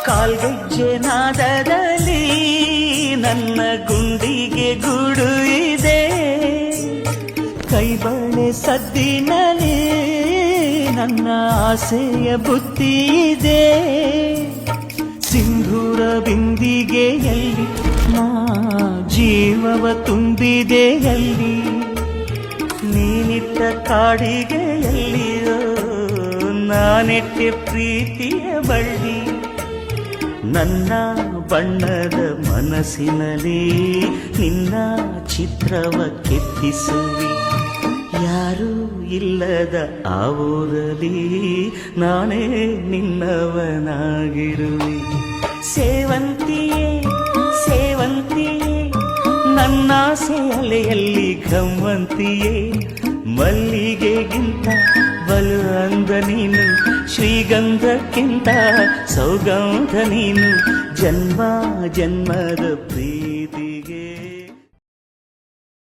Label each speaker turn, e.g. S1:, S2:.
S1: ಕಾಲ್ಗೆಜ್ಜೆ ನಾದದಲ್ಲಿ ನನ್ನ ಗುಂಡಿಗೆ ಗೂಡು ಇದೆ, ಕೈಬಳೆ ಸದ್ದಿನಲ್ಲಿ ನನ್ನ ಆಸೆಯ ಬುತ್ತಿ ಇದೆ. ಸಿಂಧೂರ ಬಿಂದಿಗೆಯಲ್ಲಿ ನಾ ಜೀವವ ತುಂಬಿದೆಯಲ್ಲಿ, ನೀನಿಟ್ಟ ಕಾಡಿಗೆಯಲ್ಲಿಯೋ ನಾನೆಟ್ಟೆ ಪ್ರೀತಿಯ ಬಳ್ಳಿ. ನನ್ನ ಬಣ್ಣದ ಮನಸ್ಸಿನಲ್ಲಿ ನಿನ್ನ ಚಿತ್ರವ ಕೆತ್ತಿಸುವಿ, ಯಾರೂ ಇಲ್ಲದ ಆ ಊರಲ್ಲಿ ನಾನೇ ನಿನ್ನವನಾಗಿರುವೆ. ಸೇವಂತಿಯೇ ಸೇವಂತಿಯೇ ನನ್ನಾಸೆ ಅಲೆಯಲ್ಲಿ ಘಮ್ಮಂತಿಯೇ, ಮಲ್ಲಿಗೆಗಿಂತ ಬಲು ಅಂದ ನೀನು, ಶ್ರೀಗಂಧಕ್ಕಿಂತ ಸೌಗಂಧ ನೀನು, ಜನ್ಮ ಜನ್ಮದ ಪ್ರಿಯ.